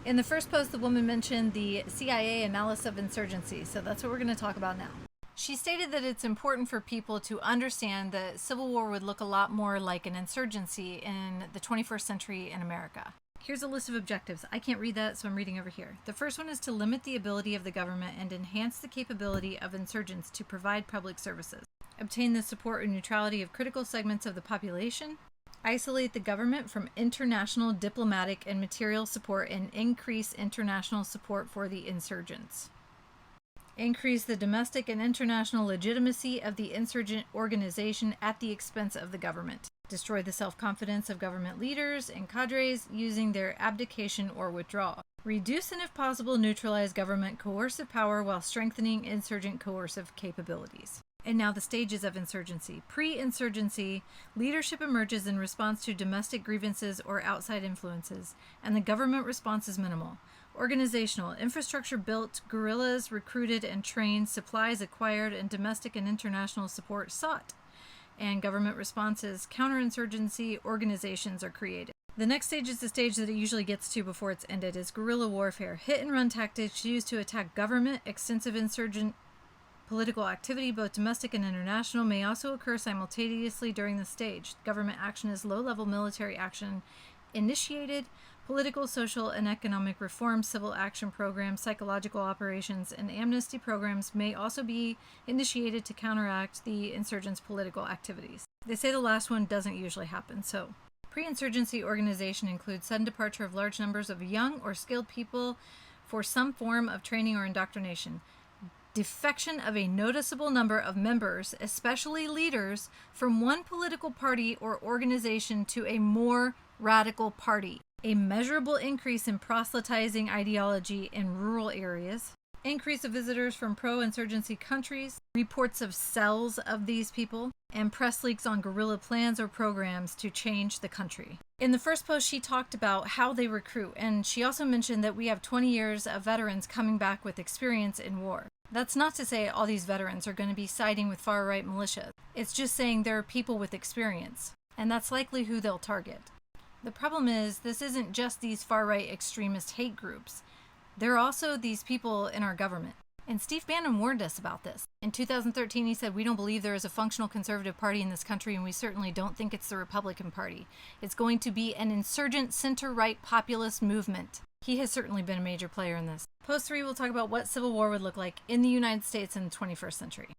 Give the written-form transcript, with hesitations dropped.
In the first post, the woman mentioned the CIA analysis of insurgency, so that's what we're going to talk about now. She stated that it's important for people to understand that civil war would look a lot more like an insurgency in the 21st century in America. Here's a list of objectives. I can't read that, so I'm reading over here. The first one is to limit the ability of the government and enhance the capability of insurgents to provide public services. Obtain the support and neutrality of critical segments of the population. Isolate the government from international diplomatic and material support and increase international support for the insurgents. Increase the domestic and international legitimacy of the insurgent organization at the expense of the government. Destroy the self-confidence of government leaders and cadres using their abdication or withdrawal. Reduce and, if possible, neutralize government coercive power while strengthening insurgent coercive capabilities. And now the stages of insurgency. Pre-insurgency, leadership emerges in response to domestic grievances or outside influences, and the government response is minimal. Organizational, infrastructure built, guerrillas recruited and trained, supplies acquired, and domestic and international support sought. And government responses, counterinsurgency organizations are created. The next stage is the stage that it usually gets to before it's ended, is guerrilla warfare. Hit and run tactics used to attack government, extensive insurgent political activity, both domestic and international, may also occur simultaneously during this stage. Government action is low-level military action initiated. Political, social, and economic reform, civil action programs, psychological operations, and amnesty programs may also be initiated to counteract the insurgents' political activities. They say the last one doesn't usually happen, so pre-insurgency organization includes sudden departure of large numbers of young or skilled people for some form of training or indoctrination. Defection of a noticeable number of members, especially leaders, from one political party or organization to a more radical party. A measurable increase in proselytizing ideology in rural areas. Increase of visitors from pro-insurgency countries. Reports of cells of these people. And press leaks on guerrilla plans or programs to change the country. In the first post, she talked about how they recruit, and she also mentioned that we have 20 years of veterans coming back with experience in war. That's not to say all these veterans are going to be siding with far-right militias. It's just saying there are people with experience, and that's likely who they'll target. The problem is, this isn't just these far-right extremist hate groups. There are also these people in our government. And Steve Bannon warned us about this. In 2013, he said, "We don't believe there is a functional conservative party in this country, and we certainly don't think it's the Republican Party. It's going to be an insurgent center-right populist movement." He has certainly been a major player in this. Post 3 will talk about what civil war would look like in the United States in the 21st century.